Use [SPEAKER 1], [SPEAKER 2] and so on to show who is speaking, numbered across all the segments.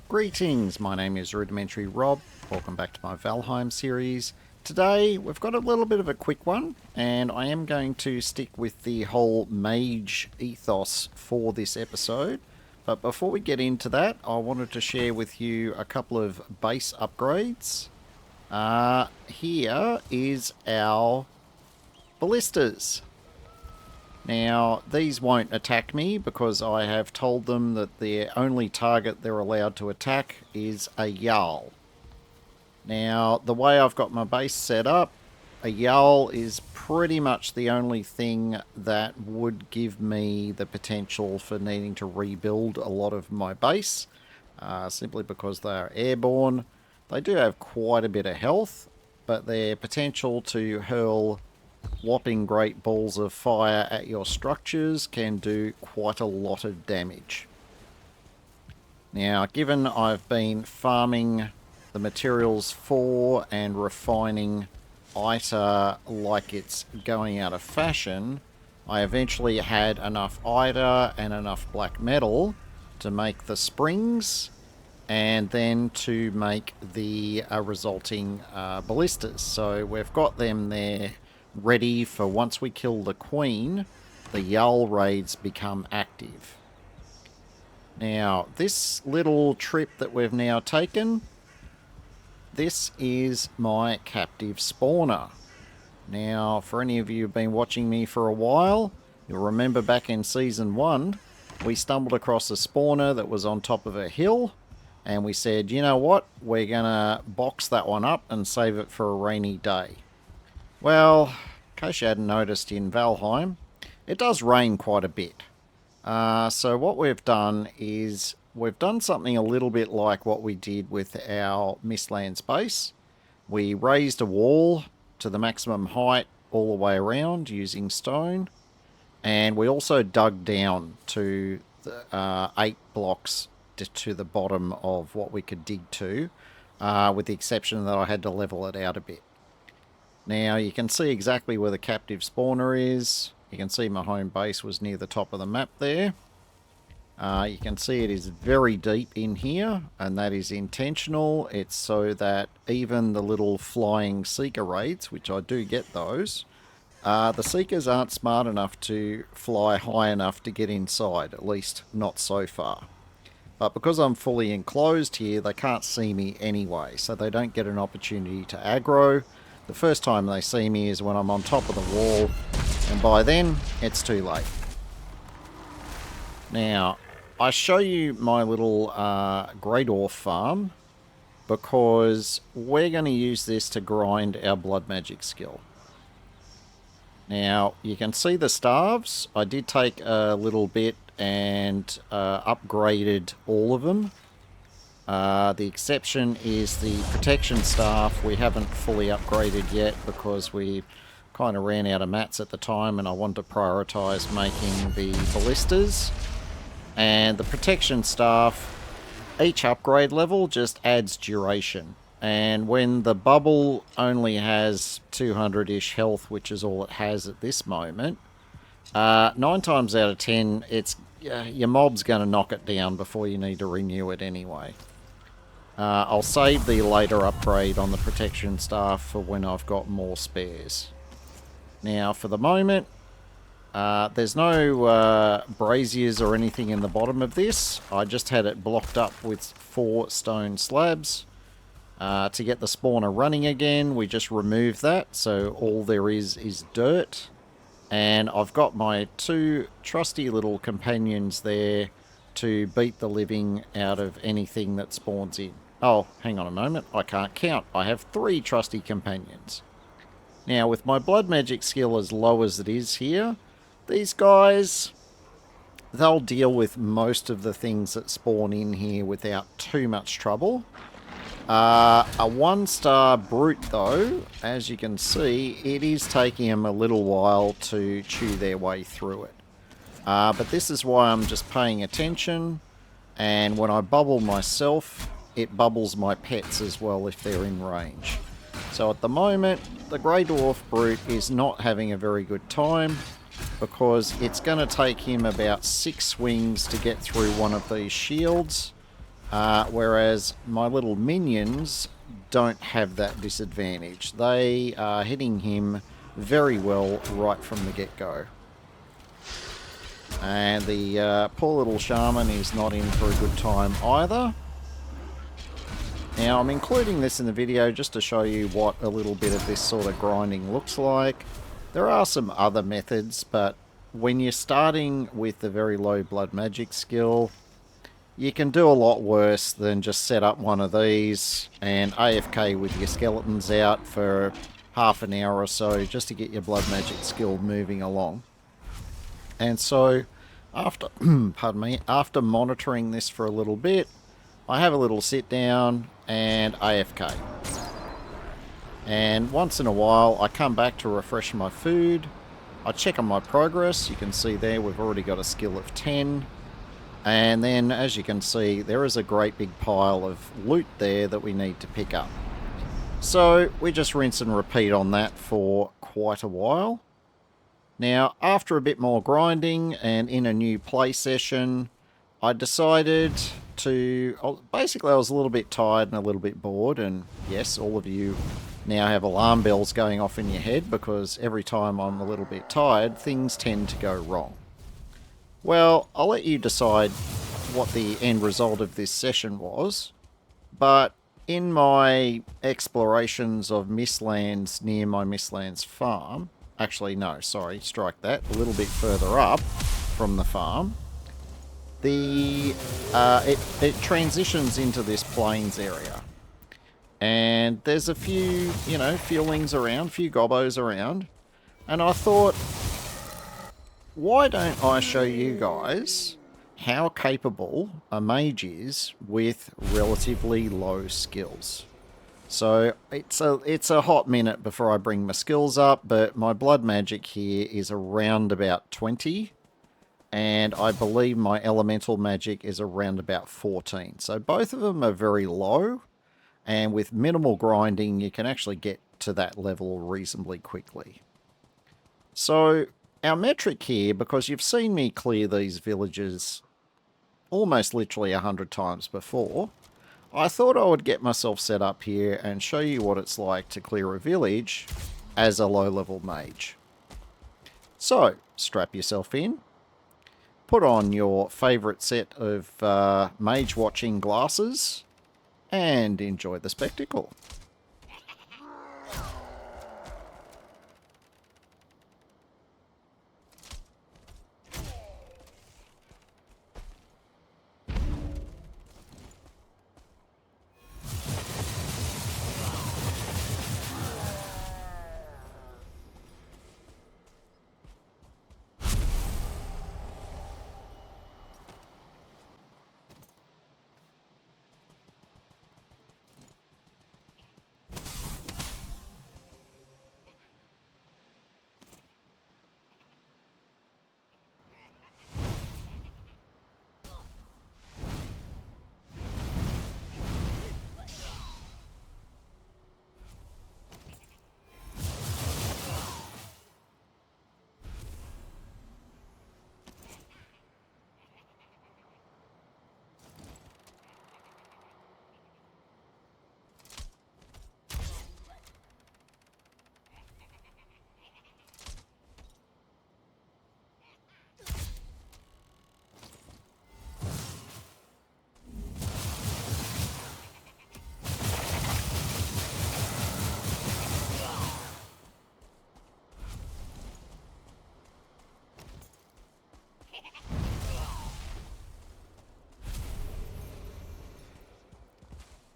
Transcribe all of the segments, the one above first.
[SPEAKER 1] Greetings, my name is Rudimentary Rob. Welcome back to my Valheim series. Today we've got a little bit of a quick one, and I am going to stick with the whole mage ethos for this episode. But before we get into that, I wanted to share with you a couple of base upgrades. Here is our ballistas. Now, these won't attack me because I have told them that the only target they're allowed to attack is a Jarl. Now, the way I've got my base set up, a Jarl is pretty much the only thing that would give me the potential for needing to rebuild a lot of my base, simply because they are airborne. They do have quite a bit of health, but their potential to hurl whopping great balls of fire at your structures can do quite a lot of damage. Now, given I've been farming the materials for and refining Iter like it's going out of fashion, I eventually had enough Iter and enough black metal to make the springs and then to make the resulting ballistas. So we've got them there ready for once we kill the queen, the Jarl raids become active. Now, this little trip that we've now taken, this is my captive spawner. Now, for any of you who've been watching me for a while, you'll remember back in Season 1, we stumbled across a spawner that was on top of a hill, and we said, you know what, we're gonna box that one up and save it for a rainy day. Well, in case you hadn't noticed, in Valheim, it does rain quite a bit. So what we've done is we've done something a little bit like what we did with our Mistlands base. We raised a wall to the maximum height all the way around using stone. And we also dug down to the, 8 blocks to the bottom of what we could dig to, with the exception that I had to level it out a bit. Now, you can see exactly where the captive spawner is. You can see my home base was near the top of the map there. You can see it is very deep in here, and that is intentional. It's so that even the little flying seeker raids, which I do get those, the seekers aren't smart enough to fly high enough to get inside, at least not so far. But because I'm fully enclosed here, they can't see me anyway, so they don't get an opportunity to aggro. The first time they see me is when I'm on top of the wall, and by then, it's too late. Now, I show you my little Great Orph farm because we're going to use this to grind our blood magic skill. Now, you can see the staves. I did take a little bit and upgraded all of them. The exception is the protection staff. We haven't fully upgraded yet because we kind of ran out of mats at the time and I wanted to prioritize making the ballistas. And the protection staff, each upgrade level just adds duration. And when the bubble only has 200-ish health, which is all it has at this moment, 9 times out of 10, it's your mob's going to knock it down before you need to renew it anyway. I'll save the later upgrade on the protection staff for when I've got more spares. Now, for the moment, there's no braziers or anything in the bottom of this. I just had it blocked up with 4 stone slabs. To get the spawner running again, we just remove that, so all there is dirt. And I've got my 2 trusty little companions there to beat the living out of anything that spawns in. Oh, hang on a moment, I can't count. I have 3 trusty companions. Now, with my blood magic skill as low as it is here, these guys, they'll deal with most of the things that spawn in here without too much trouble. A 1-star brute, though, as you can see, it is taking them a little while to chew their way through it. But this is why I'm just paying attention, and when I bubble myself, it bubbles my pets as well if they're in range. So at the moment, the Grey Dwarf Brute is not having a very good time because it's going to take him about 6 swings to get through one of these shields. Whereas my little minions don't have that disadvantage. They are hitting him very well right from the get-go. And the poor little shaman is not in for a good time either. Now, I'm including this in the video just to show you what a little bit of this sort of grinding looks like. There are some other methods, but when you're starting with a very low blood magic skill, you can do a lot worse than just set up one of these and AFK with your skeletons out for half an hour or so just to get your blood magic skill moving along. And so, after, pardon me, after monitoring this for a little bit, I have a little sit down and AFK. And once in a while, I come back to refresh my food. I check on my progress. You can see there we've already got a skill of 10. And then, as you can see, there is a great big pile of loot there that we need to pick up. So, we just rinse and repeat on that for quite a while. Now, after a bit more grinding and in a new play session, I decided to... Basically, I was a little bit tired and a little bit bored, and yes, all of you now have alarm bells going off in your head because every time I'm a little bit tired, things tend to go wrong. Well, I'll let you decide what the end result of this session was, but in my explorations of Mistlands near my Mistlands farm, actually no, sorry, strike that, a little bit further up from the farm, it transitions into this plains area. And there's a few, feelings around, a few gobbos around, and I thought, why don't I show you guys how capable a mage is with relatively low skills? So it's a hot minute before I bring my skills up, but my blood magic here is around about 20, and I believe my elemental magic is around about 14. So both of them are very low, and with minimal grinding you can actually get to that level reasonably quickly. So our metric here, because you've seen me clear these villages almost literally 100 times before, I thought I would get myself set up here and show you what it's like to clear a village as a low-level mage. So, strap yourself in, put on your favourite set of mage-watching glasses, and enjoy the spectacle.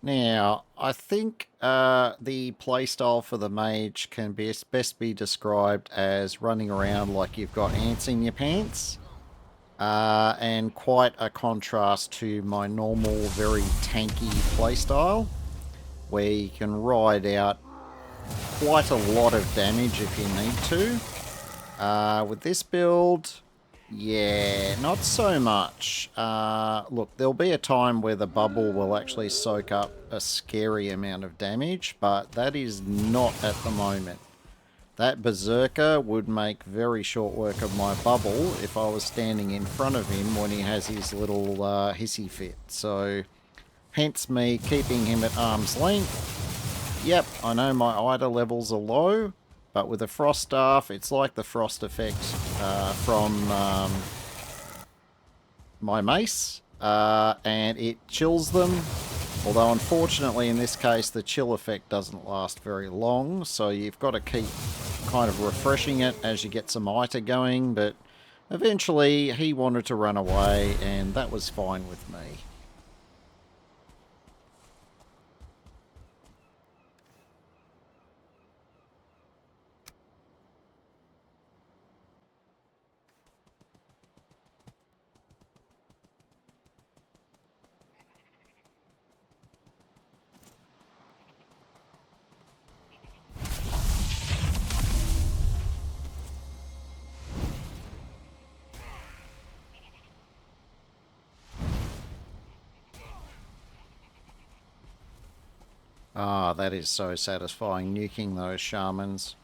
[SPEAKER 1] Now, I think the playstyle for the mage can best be described as running around like you've got ants in your pants. And quite a contrast to my normal, very tanky playstyle, where you can ride out quite a lot of damage if you need to. With this build, yeah, not so much. Look, there'll be a time where the bubble will actually soak up a scary amount of damage, but that is not at the moment. That berserker would make very short work of my bubble if I was standing in front of him when he has his little hissy fit. So Hence me keeping him at arm's length. Yep, I know my Ida levels are low, but with a frost staff, it's like the frost effect from my mace, and it chills them. Although unfortunately in this case the chill effect doesn't last very long, so you've got to keep kind of refreshing it as you get some Ita going, but eventually he wanted to run away and that was fine with me. Ah, that is so satisfying, nuking those shamans.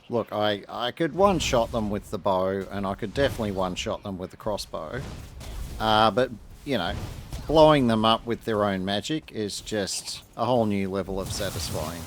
[SPEAKER 1] Look, I could one-shot them with the bow, and I could definitely one-shot them with the crossbow. But, you know, blowing them up with their own magic is just a whole new level of satisfying.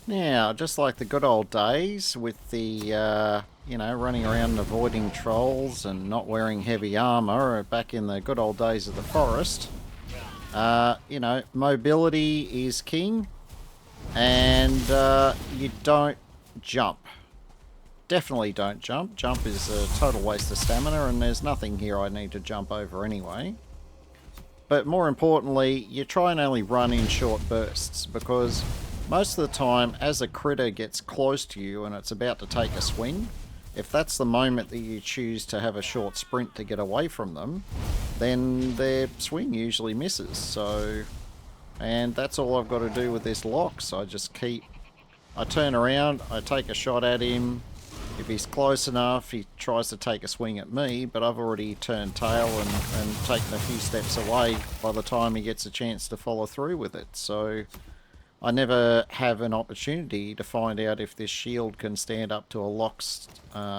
[SPEAKER 1] Now, just like the good old days with the, you know, running around and avoiding trolls and not wearing heavy armor back in the good old days of the forest, you know, mobility is king, and you don't jump. Definitely don't jump. Jump is a total waste of stamina, and there's nothing here I need to jump over anyway. But more importantly, you try and only run in short bursts, because most of the time, as a critter gets close to you and it's about to take a swing, if that's the moment that you choose to have a short sprint to get away from them, then their swing usually misses. So, and that's all I've got to do with this Lox. I turn around, I take a shot at him. If he's close enough, he tries to take a swing at me, but I've already turned tail and taken a few steps away by the time he gets a chance to follow through with it. So I never have an opportunity to find out if this shield can stand up to a Lox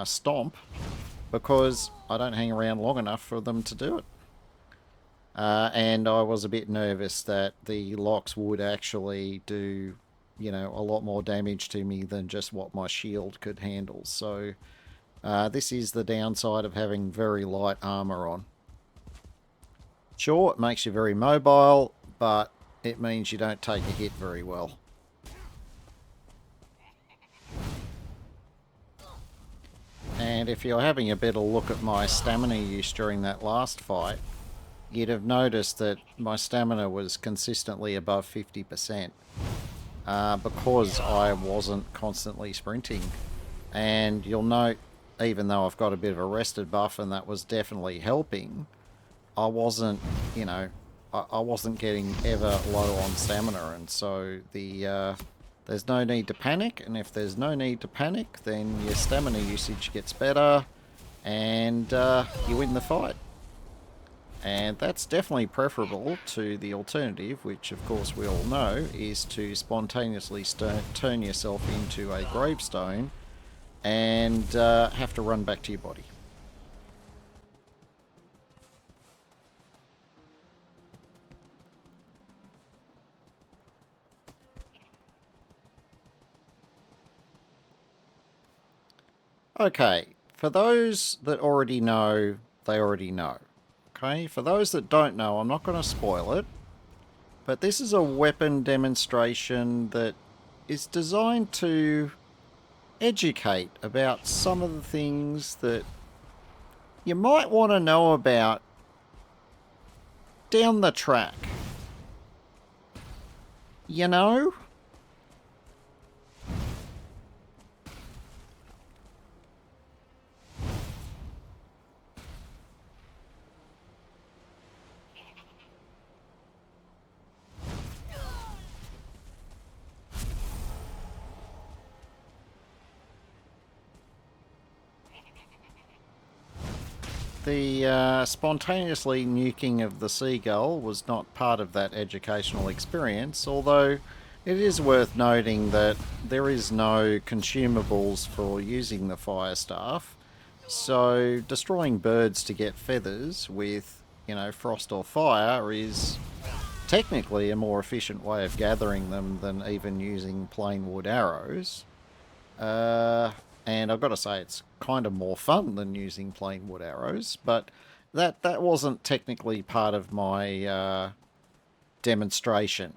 [SPEAKER 1] stomp, because I don't hang around long enough for them to do it. And I was a bit nervous that the Lox would actually do, you know, a lot more damage to me than just what my shield could handle. So this is the downside of having very light armor on. Sure, it makes you very mobile, but it means you don't take a hit very well. And if you're having a better look at my stamina use during that last fight, you'd have noticed that my stamina was consistently above 50%. Because I wasn't constantly sprinting. And you'll note, even though I've got a bit of a rested buff and that was definitely helping, I wasn't, you know, I wasn't getting ever low on stamina, and so there's no need to panic, and if there's no need to panic, then your stamina usage gets better, and you win the fight. And that's definitely preferable to the alternative, which of course we all know, is to spontaneously turn yourself into a gravestone and have to run back to your body. Okay, for those that already know, they already know. Okay, for those that don't know, I'm not going to spoil it, but this is a weapon demonstration that is designed to educate about some of the things that you might want to know about down the track. You know? The spontaneously nuking of the seagull was not part of that educational experience, although it is worth noting that there is no consumables for using the fire staff, so destroying birds to get feathers with, you know, frost or fire is technically a more efficient way of gathering them than even using plain wood arrows. And I've got to say, it's kind of more fun than using plain wood arrows, but that wasn't technically part of my demonstration.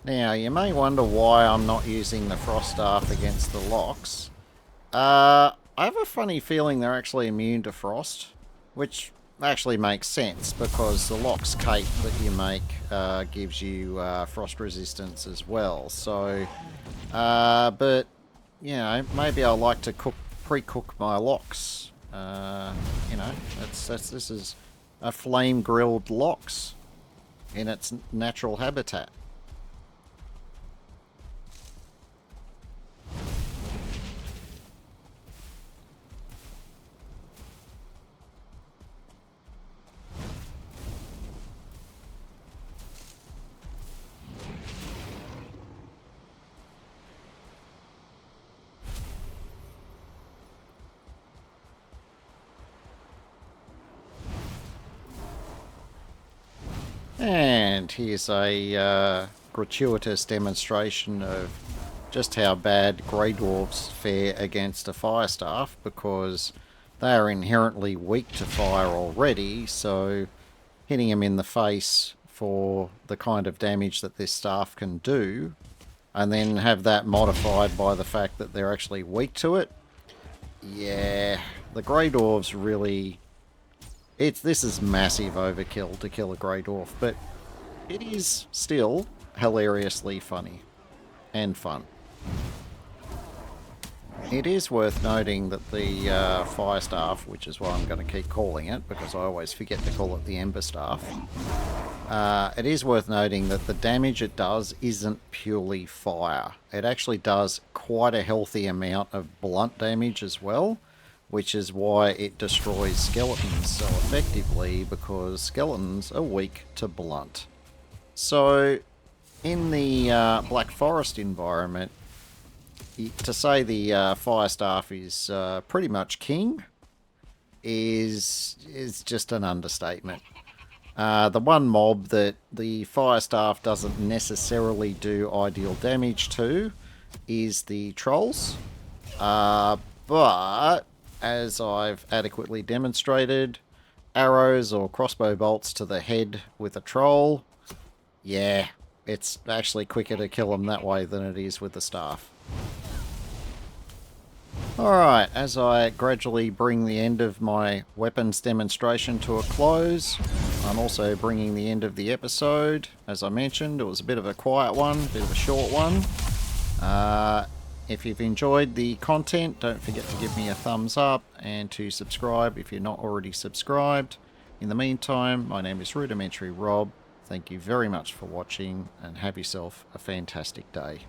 [SPEAKER 1] Now, you may wonder why I'm not using the frost staff against the locks. I have a funny feeling they're actually immune to frost, which actually makes sense because the lock's cape that you make gives you frost resistance as well. So, but you know, maybe I like to pre-cook my locks. You know, this is a flame grilled lox in its natural habitat. And here's a gratuitous demonstration of just how bad Grey Dwarfs fare against a fire staff, because they are inherently weak to fire already, so hitting them in the face for the kind of damage that this staff can do, and then have that modified by the fact that they're actually weak to it. Yeah, the Grey Dwarves really... This is massive overkill to kill a Grey Dwarf, but it is still hilariously funny and fun. It is worth noting that the fire staff, which is why I'm going to keep calling it, because I always forget to call it the ember staff, it is worth noting that the damage it does isn't purely fire. It actually does quite a healthy amount of blunt damage as well, which is why it destroys skeletons so effectively, because skeletons are weak to blunt. So, in the Black Forest environment, to say the fire staff is pretty much king is just an understatement. The one mob that the fire staff doesn't necessarily do ideal damage to is the trolls, but as I've adequately demonstrated, arrows or crossbow bolts to the head with a troll, yeah, it's actually quicker to kill them that way than it is with the staff. Alright, as I gradually bring the end of my weapons demonstration to a close, I'm also bringing the end of the episode. As I mentioned, it was a bit of a quiet one, a bit of a short one. If you've enjoyed the content, don't forget to give me a thumbs up and to subscribe if you're not already subscribed. In the meantime, my name is Rudimentary Rob. Thank you very much for watching and have yourself a fantastic day.